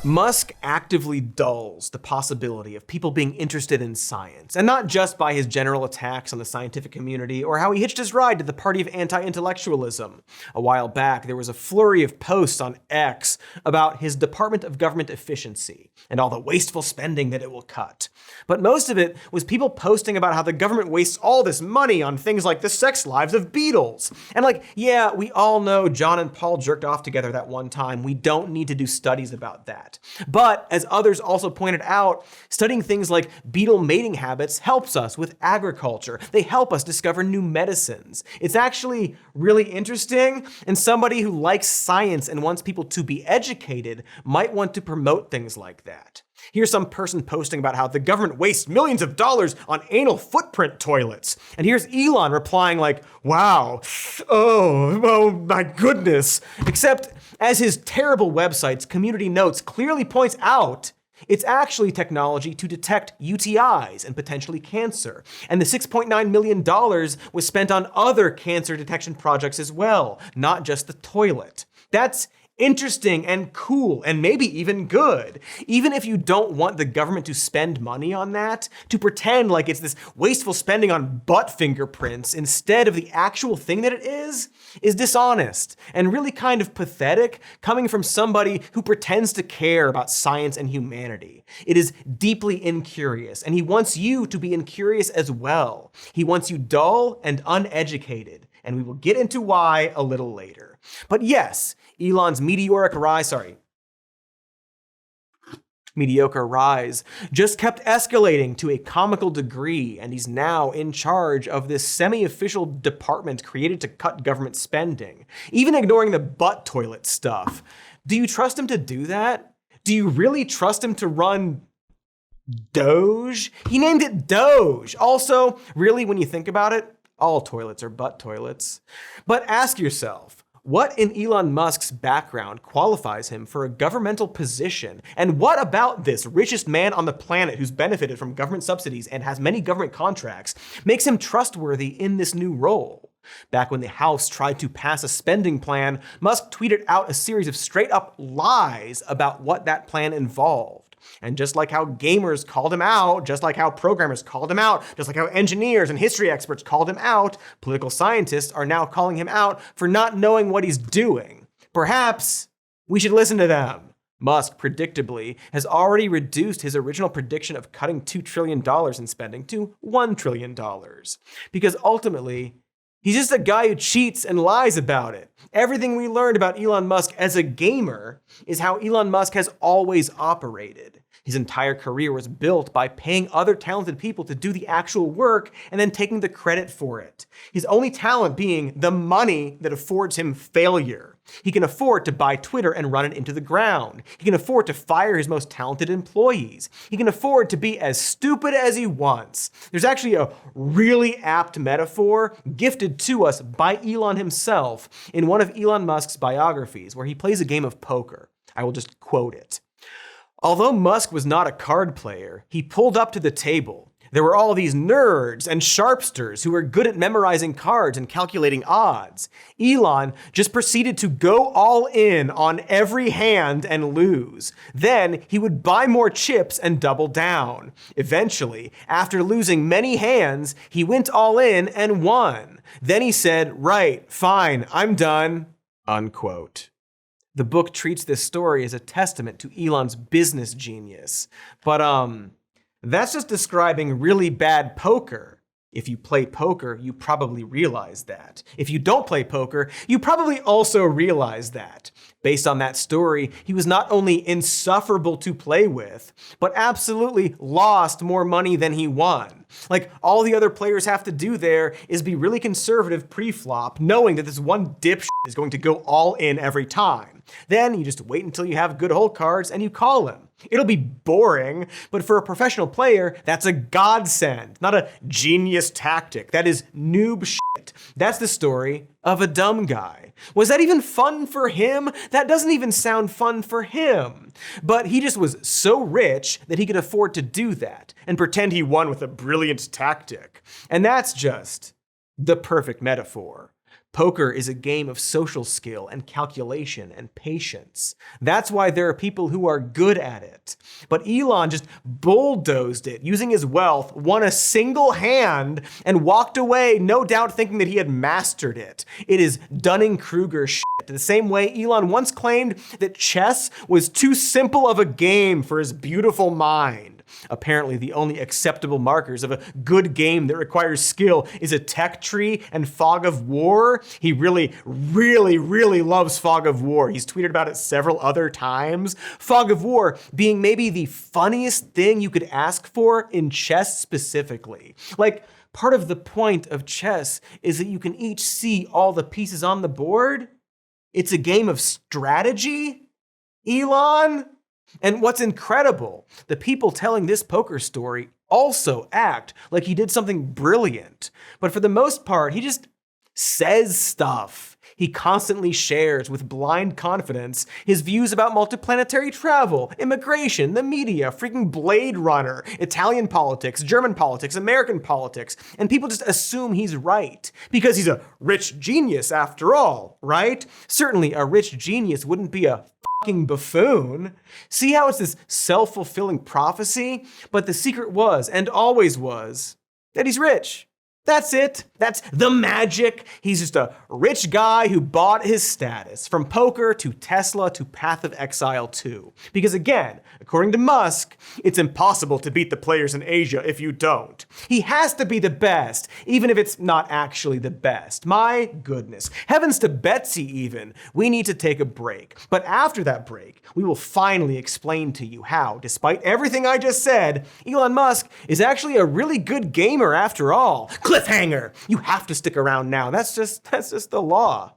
Musk actively dulls the possibility of people being interested in science, and not just by his general attacks on the scientific community or how he hitched his ride to the party of anti-intellectualism. A while back, there was a flurry of posts on X about his Department of Government Efficiency and all the wasteful spending that it will cut. But most of it was people posting about how the government wastes all this money on things like the sex lives of beetles. And like, yeah, we all know John and Paul jerked off together that one time. We don't need to do studies about that. But as others also pointed out, studying things like beetle mating habits helps us with agriculture. They help us discover new medicines. It's actually really interesting, and somebody who likes science and wants people to be educated might want to promote things like that. Here's some person posting about how the government wastes millions of dollars on anal footprint toilets. And here's Elon replying like, wow, oh my goodness. Except as his terrible website's community notes clearly points out, It's actually technology to detect UTIs and potentially cancer. And the $6.9 million was spent on other cancer detection projects as well, not just the toilet. That's interesting and cool and maybe even good. Even if you don't want the government to spend money on that, to pretend like it's this wasteful spending on butt fingerprints instead of the actual thing that it is dishonest and really kind of pathetic coming from somebody who pretends to care about science and humanity. It is deeply incurious, and he wants you to be incurious as well. He wants you dull and uneducated, and we will get into why a little later. But yes, Elon's mediocre rise just kept escalating to a comical degree, and he's now in charge of this semi-official department created to cut government spending, even ignoring the butt toilet stuff. Do you trust him to do that? Do you really trust him to run Doge? He named it Doge. Also, really, when you think about it, all toilets are butt toilets. But ask yourself, what in Elon Musk's background qualifies him for a governmental position? And what about this richest man on the planet who's benefited from government subsidies and has many government contracts makes him trustworthy in this new role? Back when the House tried to pass a spending plan, Musk tweeted out a series of straight-up lies about what that plan involved. And just like how gamers called him out, just like how programmers called him out, just like how engineers and history experts called him out, political scientists are now calling him out for not knowing what he's doing. Perhaps we should listen to them. Musk, predictably, has already reduced his original prediction of cutting $2 trillion in spending to $1 trillion. Because ultimately, he's just a guy who cheats and lies about it. Everything we learned about Elon Musk as a gamer is how Elon Musk has always operated. His entire career was built by paying other talented people to do the actual work and then taking the credit for it. His only talent being the money that affords him failure. He can afford to buy Twitter and run it into the ground. He can afford to fire his most talented employees. He can afford to be as stupid as he wants. There's actually a really apt metaphor gifted to us by Elon himself in one of Elon Musk's biographies where he plays a game of poker. I will just quote it. Although Musk was not a card player, he pulled up to the table. There were all these nerds and sharpsters who were good at memorizing cards and calculating odds. Elon just proceeded to go all in on every hand and lose. Then he would buy more chips and double down. Eventually, after losing many hands, he went all in and won. Then he said, "Right, fine, I'm done," unquote. The book treats this story as a testament to Elon's business genius. But that's just describing really bad poker. If you play poker, you probably realize that. If you don't play poker, you probably also realize that. Based on that story, he was not only insufferable to play with, but absolutely lost more money than he won. Like, all the other players have to do there is be really conservative pre-flop, knowing that this one dipshit is going to go all in every time. Then you just wait until you have good hole cards and you call him. It'll be boring, but for a professional player, that's a godsend, not a genius tactic. That is noob shit. That's the story of a dumb guy. Was that even fun for him? That doesn't even sound fun for him. But he just was so rich that he could afford to do that and pretend he won with a brilliant tactic. And that's just the perfect metaphor. Poker is a game of social skill and calculation and patience. That's why there are people who are good at it. But Elon just bulldozed it, using his wealth, won a single hand, and walked away, no doubt thinking that he had mastered it. It is Dunning-Kruger shit. The same way Elon once claimed that chess was too simple of a game for his beautiful mind. Apparently, the only acceptable markers of a good game that requires skill is a tech tree and fog of war. He really loves fog of war. He's tweeted about it several other times. Fog of war being maybe the funniest thing you could ask for in chess specifically. Like, part of the point of chess is that you can each see all the pieces on the board. It's a game of strategy, Elon. And what's incredible, the people telling this poker story also act like he did something brilliant. But for the most part, he just says stuff. He constantly shares with blind confidence his views about multiplanetary travel, immigration, the media, freaking Blade Runner, Italian politics, German politics, American politics, and people just assume he's right because he's a rich genius after all, right? Certainly a rich genius wouldn't be a fucking buffoon. See how it's this self-fulfilling prophecy? But the secret was, and always was, that he's rich. That's it. That's the magic. He's just a rich guy who bought his status, from poker to Tesla to Path of Exile 2. Because again, according to Musk, it's impossible to beat the players in Asia if you don't. He has to be the best, even if it's not actually the best. My goodness. Heavens to Betsy even. We need to take a break. But after that break, we will finally explain to you how, despite everything I just said, Elon Musk is actually a really good gamer after all. Cliffhanger! You have to stick around now. That's just the law.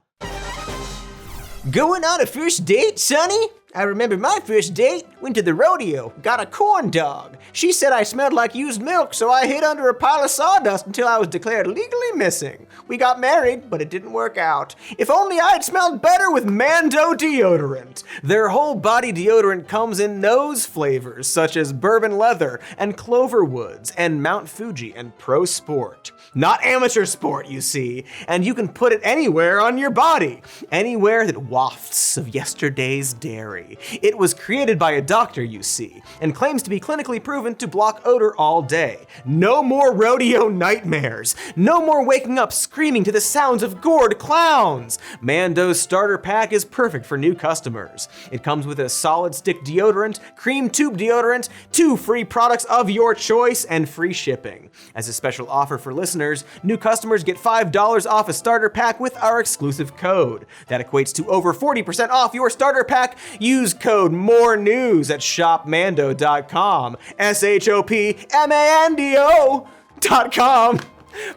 Going on a first date, Sonny? I remember my first date. Went to the rodeo, got a corn dog. She said I smelled like used milk, so I hid under a pile of sawdust until I was declared legally missing. We got married, but it didn't work out. If only I'd smelled better with Mando deodorant. Their whole body deodorant comes in nose flavors, such as bourbon leather and clover woods and Mount Fuji and Pro Sport. Not amateur sport, you see, and you can put it anywhere on your body. Anywhere that wafts of yesterday's dairy. It was created by a doctor, you see, and claims to be clinically proven to block odor all day. No more rodeo nightmares. No more waking up screaming to the sounds of Gordh clowns. Mando's starter pack is perfect for new customers. It comes with a solid stick deodorant, cream tube deodorant, 2 free products of your choice, and free shipping. As a special offer for listeners, new customers get $5 off a starter pack with our exclusive code. That equates to over 40% off your starter pack. Use code MORENEWS at shopmando.com. SHOPMANDO.com.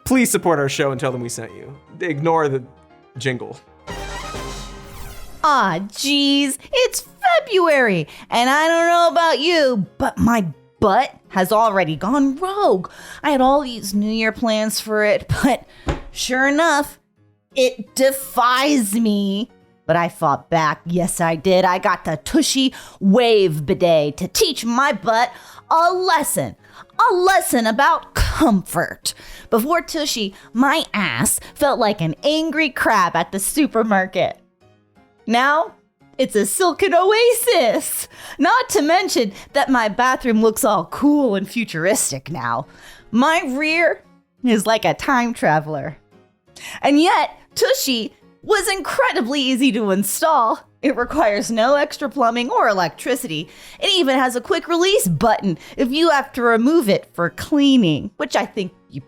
Please support our show and tell them we sent you. Ignore the jingle. Ah, geez, it's February, and I don't know about you, but my butt has already gone rogue. I had all these New Year plans for it, but sure enough, it defies me. But I fought back. Yes, I did. I got the Tushy Wave Bidet to teach my butt a lesson about comfort. Before Tushy, my ass felt like an angry crab at the supermarket. Now, it's a silken oasis. Not to mention that my bathroom looks all cool and futuristic now. My rear is like a time traveler. And yet, Tushy was incredibly easy to install. It requires no extra plumbing or electricity. It even has a quick release button if you have to remove it for cleaning, which I think you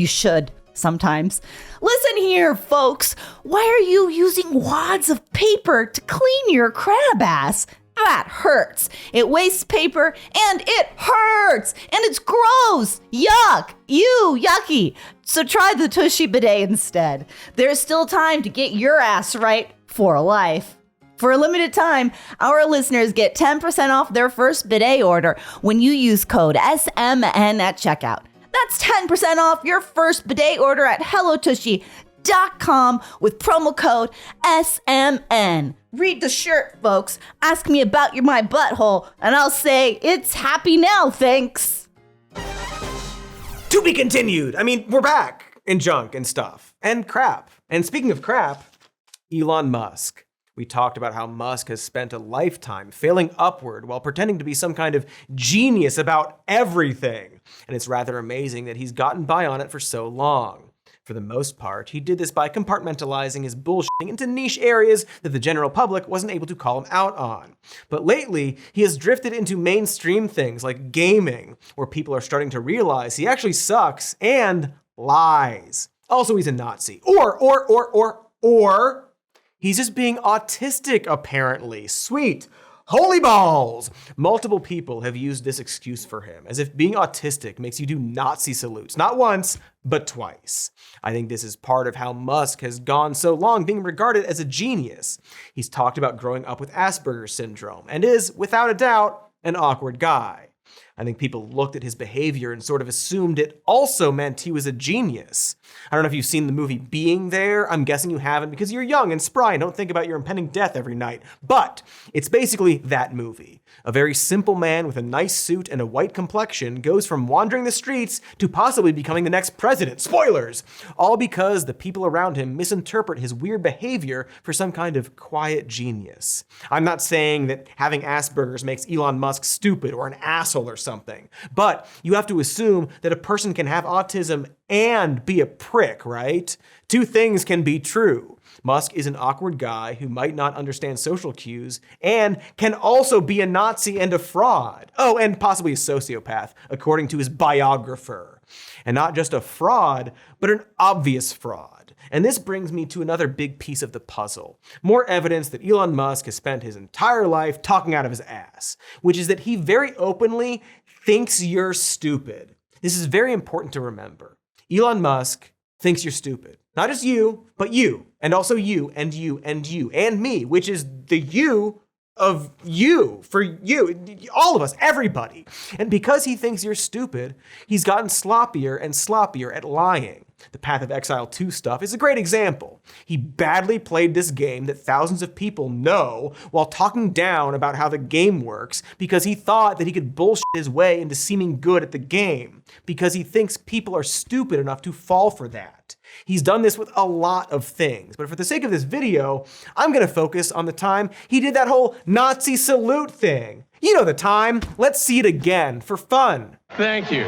should sometimes. Listen here, folks. Why are you using wads of paper to clean your crab ass? That hurts. It wastes paper and it hurts. And it's gross. Yuck. Ew, yucky. So try the Tushy Bidet instead. There's still time to get your ass right for life. For a limited time, our listeners get 10% off their first bidet order when you use code SMN at checkout. That's 10% off your first bidet order at HelloTushy.com with promo code SMN. Read the shirt, folks. Ask me about my butthole, and I'll say it's happy now, thanks. To be continued. I mean, we're back in junk and stuff and crap. And speaking of crap, Elon Musk. We talked about how Musk has spent a lifetime failing upward while pretending to be some kind of genius about everything. And it's rather amazing that he's gotten by on it for so long. For the most part, he did this by compartmentalizing his bullshitting into niche areas that the general public wasn't able to call him out on. But lately, he has drifted into mainstream things like gaming, where people are starting to realize he actually sucks and lies. Also, he's a Nazi. Or he's just being autistic, apparently. Sweet. Holy balls! Multiple people have used this excuse for him, as if being autistic makes you do Nazi salutes, not once, but twice. I think this is part of how Musk has gone so long being regarded as a genius. He's talked about growing up with Asperger's syndrome, and is, without a doubt, an awkward guy. I think people looked at his behavior and sort of assumed it also meant he was a genius. I don't know if you've seen the movie Being There. I'm guessing you haven't because you're young and spry and don't think about your impending death every night. But it's basically that movie. A very simple man with a nice suit and a white complexion goes from wandering the streets to possibly becoming the next president. Spoilers! All because the people around him misinterpret his weird behavior for some kind of quiet genius. I'm not saying that having Asperger's makes Elon Musk stupid or an asshole or something, but you have to assume that a person can have autism and be a prick, right? Two things can be true. Musk is an awkward guy who might not understand social cues and can also be a Nazi and a fraud. Oh, and possibly a sociopath, according to his biographer. And not just a fraud, but an obvious fraud. And this brings me to another big piece of the puzzle. More evidence that Elon Musk has spent his entire life talking out of his ass, which is that he very openly thinks you're stupid. This is very important to remember. Elon Musk thinks you're stupid. Not just you, but you, and also you, and you, and you, and me, which is the you of you, for you, all of us, everybody. And because he thinks you're stupid, he's gotten sloppier and sloppier at lying. The Path of Exile 2 stuff is a great example. He badly played this game that thousands of people know while talking down about how the game works because he thought that he could bullshit his way into seeming good at the game because he thinks people are stupid enough to fall for that. He's done this with a lot of things, but for the sake of this video, I'm gonna focus on the time he did that whole Nazi salute thing. You know the time. Let's see it again for fun. Thank you.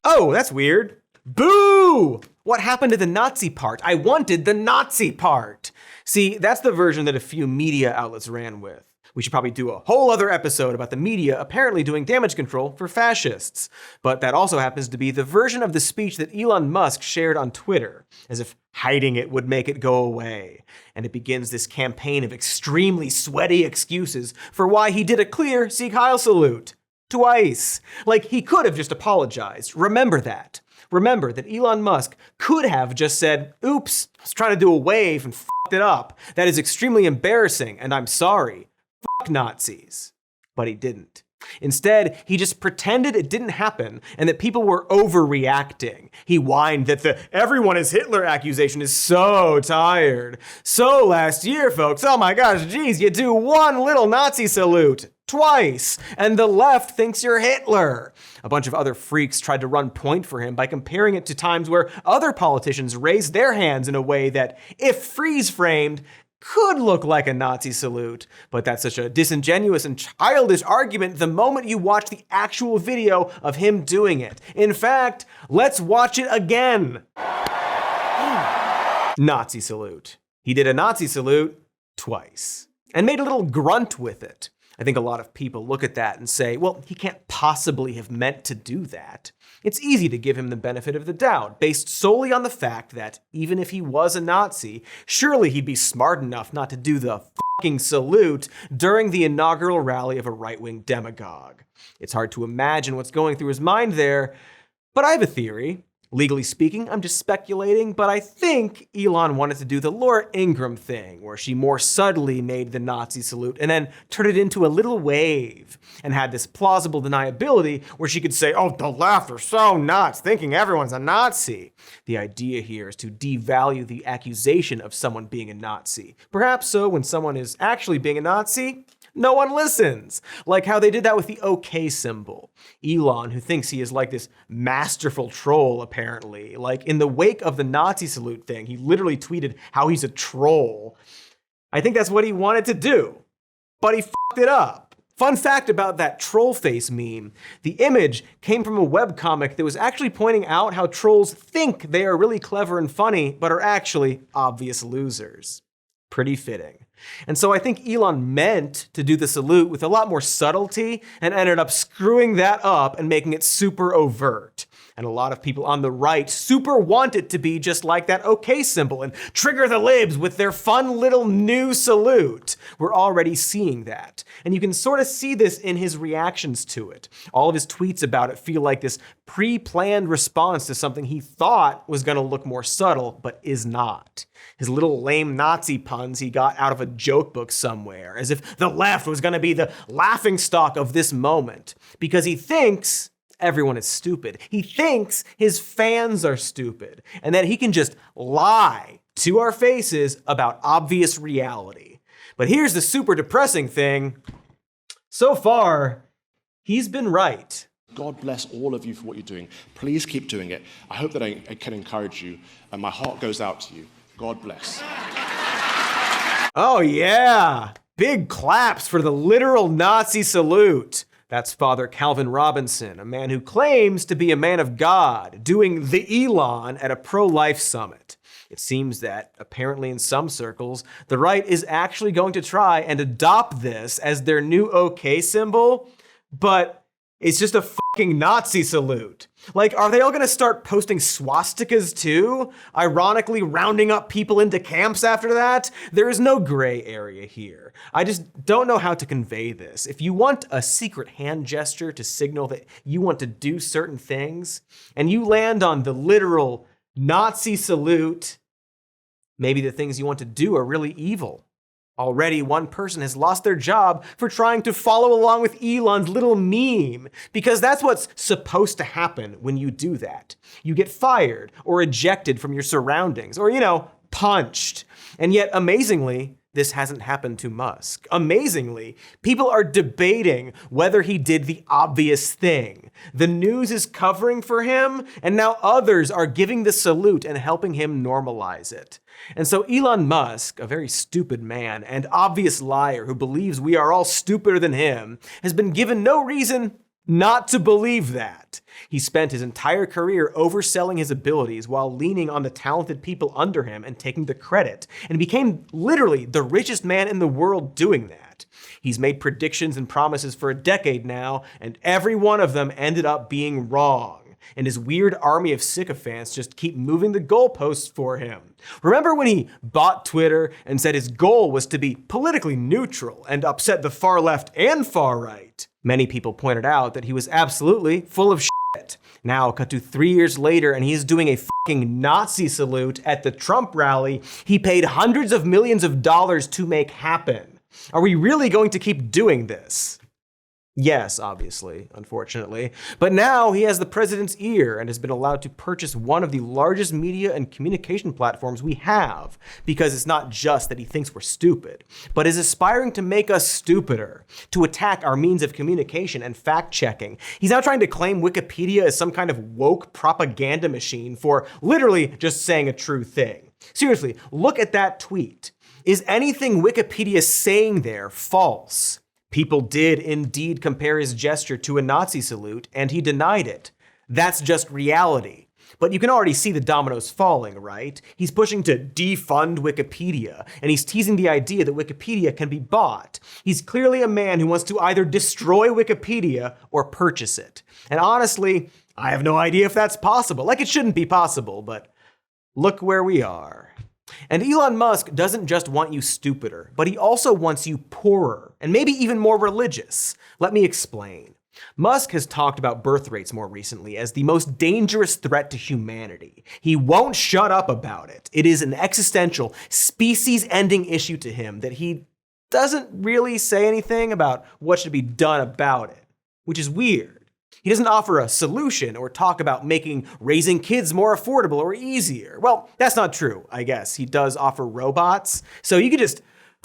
Oh, that's weird. Boo! What happened to the Nazi part? I wanted the Nazi part. See, that's the version that a few media outlets ran with. We should probably do a whole other episode about the media apparently doing damage control for fascists. But that also happens to be the version of the speech that Elon Musk shared on Twitter, as if hiding it would make it go away. And it begins this campaign of extremely sweaty excuses for why he did a clear Sieg Heil salute. Twice. Like, he could have just apologized. Remember that. Remember that Elon Musk could have just said, oops, I was trying to do a wave and f***ed it up. That is extremely embarrassing, and I'm sorry. Fuck Nazis. But he didn't. Instead, he just pretended it didn't happen and that people were overreacting. He whined that the everyone is Hitler accusation is so tired. So last year, folks, oh my gosh, geez, you do one little Nazi salute. Twice, and the left thinks you're Hitler. A bunch of other freaks tried to run point for him by comparing it to times where other politicians raised their hands in a way that, if freeze-framed, could look like a Nazi salute. But that's such a disingenuous and childish argument the moment you watch the actual video of him doing it. In fact, let's watch it again. Nazi salute. He did a Nazi salute twice, and made a little grunt with it. I think a lot of people look at that and say, well, he can't possibly have meant to do that. It's easy to give him the benefit of the doubt, based solely on the fact that, even if he was a Nazi, surely he'd be smart enough not to do the fucking salute during the inaugural rally of a right-wing demagogue. It's hard to imagine what's going through his mind there, but I have a theory. Legally speaking, I'm just speculating, but I think Elon wanted to do the Laura Ingraham thing, where she more subtly made the Nazi salute and then turned it into a little wave, and had this plausible deniability where she could say, oh, the left are so nuts, thinking everyone's a Nazi. The idea here is to devalue the accusation of someone being a Nazi. Perhaps so when someone is actually being a Nazi, no one listens. Like how they did that with the OK symbol. Elon, who thinks he is like this masterful troll, apparently. Like in the wake of the Nazi salute thing, he literally tweeted how he's a troll. I think that's what he wanted to do, but he fucked it up. Fun fact about that troll face meme, the image came from a webcomic that was actually pointing out how trolls think they are really clever and funny, but are actually obvious losers. Pretty fitting. And so I think Elon meant to do the salute with a lot more subtlety and ended up screwing that up and making it super overt. And a lot of people on the right super want it to be just like that OK symbol and trigger the libs with their fun little new salute. We're already seeing that. And you can sort of see this in his reactions to it. All of his tweets about it feel like this pre-planned response to something he thought was going to look more subtle, but is not. His little lame Nazi puns he got out of a a joke book somewhere, as if the left was going to be the laughingstock of this moment, because he thinks everyone is stupid. He thinks his fans are stupid, and that he can just lie to our faces about obvious reality. But here's the super depressing thing. So far, he's been right. God bless all of you for what you're doing. Please keep doing it. I hope that I can encourage you, and my heart goes out to you. God bless. Oh yeah, big claps for the literal Nazi salute. That's Father Calvin Robinson, a man who claims to be a man of God, doing the Elon at a pro-life summit. It seems that, apparently in some circles, the right is actually going to try and adopt this as their new OK symbol, but it's just a fucking Nazi salute. Like, are they all gonna start posting swastikas too? Ironically rounding up people into camps after that? There is no gray area here. I just don't know how to convey this. If you want a secret hand gesture to signal that you want to do certain things, and you land on the literal Nazi salute, maybe the things you want to do are really evil. Already, one person has lost their job for trying to follow along with Elon's little meme, because that's what's supposed to happen when you do that. You get fired or ejected from your surroundings, or, punched. And yet, amazingly, this hasn't happened to Musk. Amazingly, people are debating whether he did the obvious thing. The news is covering for him, and now others are giving the salute and helping him normalize it. And so Elon Musk, a very stupid man and obvious liar who believes we are all stupider than him, has been given no reason not to believe that. He spent his entire career overselling his abilities while leaning on the talented people under him and taking the credit, and became literally the richest man in the world doing that. He's made predictions and promises for a decade now, and every one of them ended up being wrong. And his weird army of sycophants just keep moving the goalposts for him. Remember when he bought Twitter and said his goal was to be politically neutral and upset the far left and far right? Many people pointed out that he was absolutely full of shit. Now, cut to 3 years later, and he's doing a fucking Nazi salute at the Trump rally he paid hundreds of millions of dollars to make happen. Are we really going to keep doing this? Yes, obviously, unfortunately. But now he has the president's ear and has been allowed to purchase one of the largest media and communication platforms we have, because it's not just that he thinks we're stupid, but is aspiring to make us stupider, to attack our means of communication and fact-checking. He's now trying to claim Wikipedia as some kind of woke propaganda machine for literally just saying a true thing. Seriously, look at that tweet. Is anything Wikipedia saying there false? People did indeed compare his gesture to a Nazi salute, and he denied it. That's just reality. But you can already see the dominoes falling, right? He's pushing to defund Wikipedia, and he's teasing the idea that Wikipedia can be bought. He's clearly a man who wants to either destroy Wikipedia or purchase it. And honestly, I have no idea if that's possible. Like, it shouldn't be possible, but look where we are. And Elon Musk doesn't just want you stupider, but he also wants you poorer, and maybe even more religious. Let me explain. Musk has talked about birth rates more recently as the most dangerous threat to humanity. He won't shut up about it. It is an existential, species-ending issue to him that he doesn't really say anything about what should be done about it, which is weird. He doesn't offer a solution or talk about making raising kids more affordable or easier. Well, that's not true, I guess. He does offer robots, so you could just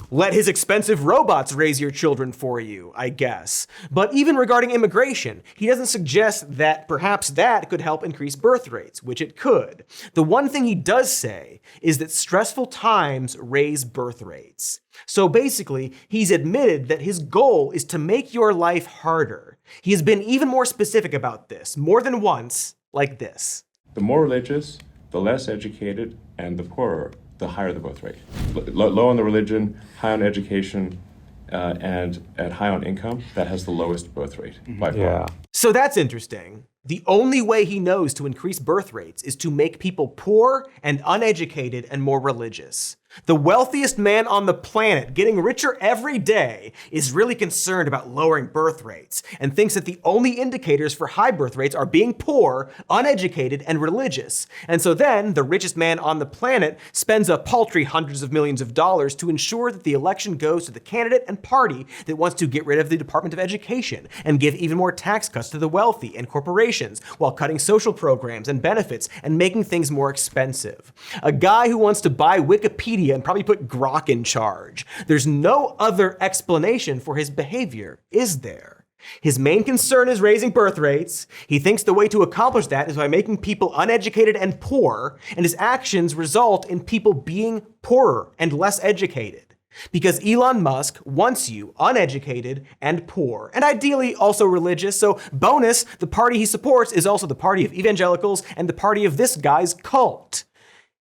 let his expensive robots raise your children for you, I guess. But even regarding immigration, he doesn't suggest that perhaps that could help increase birth rates, which it could. The one thing he does say is that stressful times raise birth rates. So basically, he's admitted that his goal is to make your life harder. He has been even more specific about this, more than once, like this. The more religious, the less educated, and the poorer, the higher the birth rate. Low on the religion, high on education, and high on income, that has the lowest birth rate by far. Yeah. So that's interesting. The only way he knows to increase birth rates is to make people poor and uneducated and more religious. The wealthiest man on the planet, getting richer every day, is really concerned about lowering birth rates and thinks that the only indicators for high birth rates are being poor, uneducated, and religious. And so then, the richest man on the planet spends a paltry hundreds of millions of dollars to ensure that the election goes to the candidate and party that wants to get rid of the Department of Education and give even more tax cuts to the wealthy and corporations while cutting social programs and benefits and making things more expensive. A guy who wants to buy Wikipedia and probably put Grok in charge. There's no other explanation for his behavior, is there? His main concern is raising birth rates. He thinks the way to accomplish that is by making people uneducated and poor, and his actions result in people being poorer and less educated. Because Elon Musk wants you uneducated and poor, and ideally also religious, so bonus, the party he supports is also the party of evangelicals and the party of this guy's cult.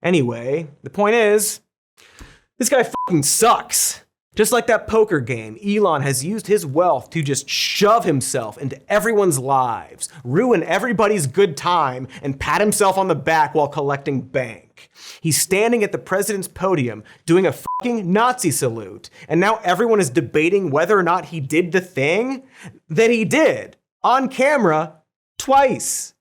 Anyway, the point is, this guy fucking sucks. Just like that poker game, Elon has used his wealth to just shove himself into everyone's lives, ruin everybody's good time, and pat himself on the back while collecting bank. He's standing at the president's podium doing a fucking Nazi salute, and now everyone is debating whether or not he did the thing that he did on camera twice.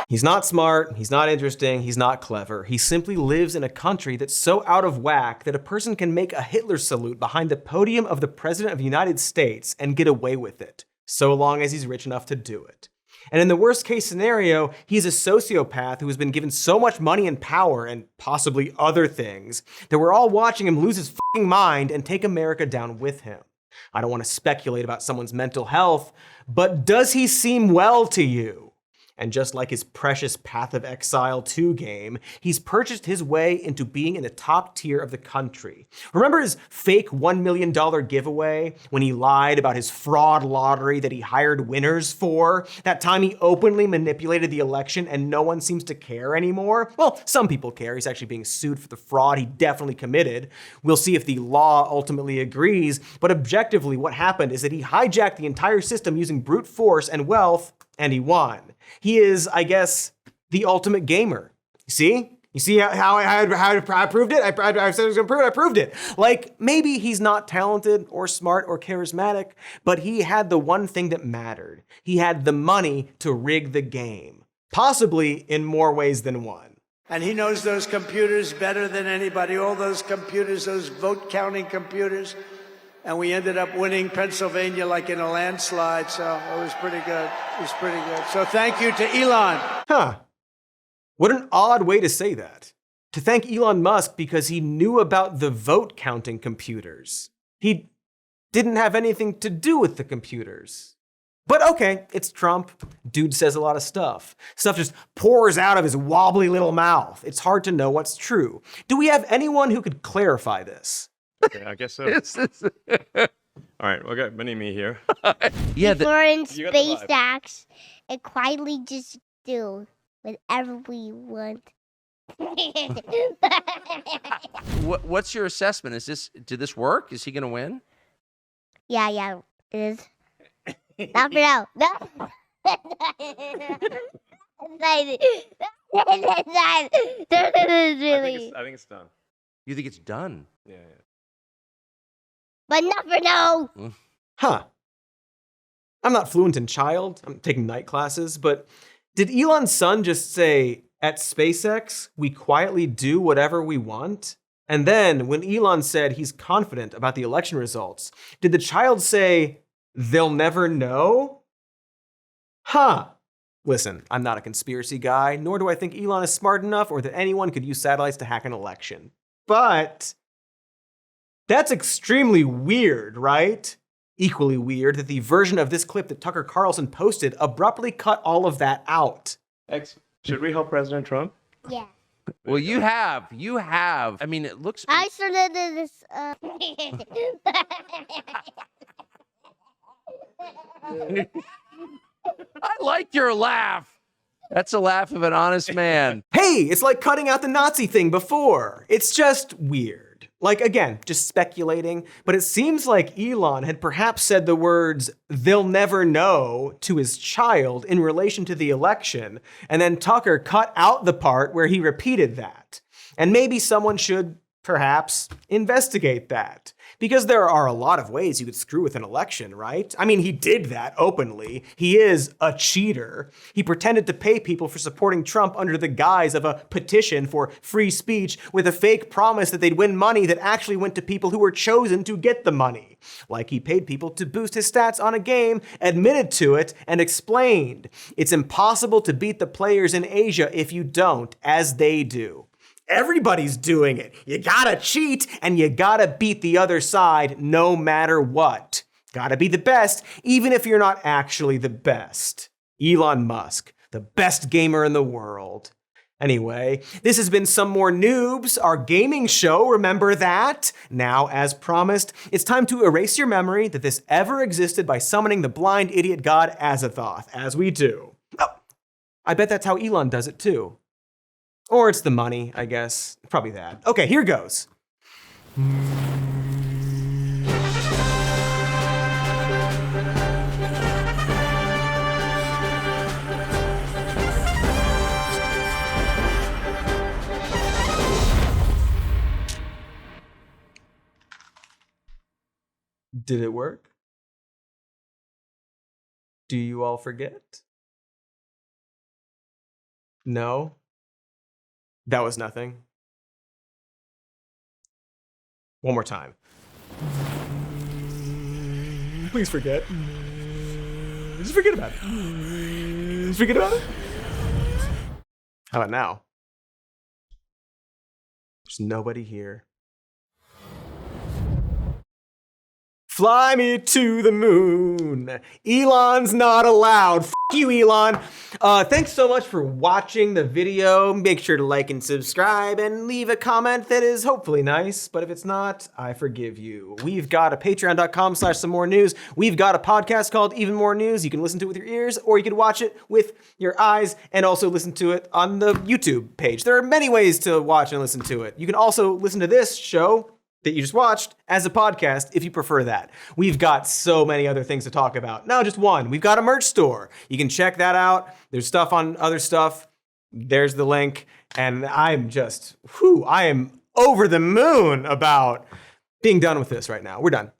He's not smart, he's not interesting, he's not clever. He simply lives in a country that's so out of whack that a person can make a Hitler salute behind the podium of the President of the United States and get away with it, so long as he's rich enough to do it. And in the worst case scenario, he's a sociopath who has been given so much money and power and possibly other things that we're all watching him lose his fucking mind and take America down with him. I don't want to speculate about someone's mental health, but does he seem well to you? And just like his precious Path of Exile 2 game, he's purchased his way into being in the top tier of the country. Remember his fake $1 million giveaway when he lied about his fraud lottery that he hired winners for? That time he openly manipulated the election and no one seems to care anymore? Well, some people care. He's actually being sued for the fraud he definitely committed. We'll see if the law ultimately agrees, but objectively what happened is that he hijacked the entire system using brute force and wealth, and he won. He is, I guess, the ultimate gamer. You see how I proved it? I said I was gonna prove it, I proved it. Like, maybe he's not talented or smart or charismatic, but he had the one thing that mattered. He had the money to rig the game, possibly in more ways than one. And he knows those computers better than anybody, all those computers, those vote counting computers. And we ended up winning Pennsylvania like in a landslide, so it was pretty good. It was pretty good. So thank you to Elon. Huh. What an odd way to say that. To thank Elon Musk because he knew about the vote counting computers. He didn't have anything to do with the computers. But okay, it's Trump. Dude says a lot of stuff. Stuff just pours out of his wobbly little mouth. It's hard to know what's true. Do we have anyone who could clarify this? Yeah, I guess so. All right, we got mini-me here. Yeah, We're in You got the vibe. SpaceX and quietly just do whatever we want. what's your assessment? Did this work? Is he gonna win? Yeah, it is. Not for now. No. I think it's done. You think it's done? Yeah. But not for now. Huh. I'm not fluent in child. I'm taking night classes, but did Elon's son just say, at SpaceX, we quietly do whatever we want? And then when Elon said he's confident about the election results, did the child say, they'll never know? Huh. Listen, I'm not a conspiracy guy, nor do I think Elon is smart enough or that anyone could use satellites to hack an election. But that's extremely weird, right? Equally weird that the version of this clip that Tucker Carlson posted abruptly cut all of that out. Should we help President Trump? Yeah. Well, you have. I mean, it looks. I started this. I like your laugh. That's a laugh of an honest man. Hey, it's like cutting out the Nazi thing before. It's just weird. Like, again, just speculating, but it seems like Elon had perhaps said the words, they'll never know, to his child in relation to the election, and then Tucker cut out the part where he repeated that. And maybe someone should perhaps investigate that. Because there are a lot of ways you could screw with an election, right? I mean, he did that openly. He is a cheater. He pretended to pay people for supporting Trump under the guise of a petition for free speech with a fake promise that they'd win money that actually went to people who were chosen to get the money. Like he paid people to boost his stats on a game, admitted to it, and explained. It's impossible to beat the players in Asia if you don't, as they do. Everybody's doing it. You gotta cheat and you gotta beat the other side no matter what. Gotta be the best, even if you're not actually the best. Elon Musk, the best gamer in the world. Anyway, this has been Some More Noobs, our gaming show, remember that? Now, as promised, it's time to erase your memory that this ever existed by summoning the blind idiot god Azathoth, as we do. Oh, I bet that's how Elon does it too. Or it's the money, I guess. Probably that. Okay, here goes. Did it work? Do you all forget? No? That was nothing. One more time. Please forget. Just forget about it. Just forget about it. How about now? There's nobody here. Fly me to the moon. Elon's not allowed. F you, Elon. Thanks so much for watching the video. Make sure to like and subscribe and leave a comment that is hopefully nice. But if it's not, I forgive you. We've got a patreon.com/somemorenews. We've got a podcast called Even More News. You can listen to it with your ears, or you can watch it with your eyes and also listen to it on the YouTube page. There are many ways to watch and listen to it. You can also listen to this show that you just watched as a podcast if you prefer that. We've got so many other things to talk about. No, just one. We've got a merch store. You can check that out. There's stuff on other stuff. There's the link. And I'm just, I am over the moon about being done with this right now. We're done.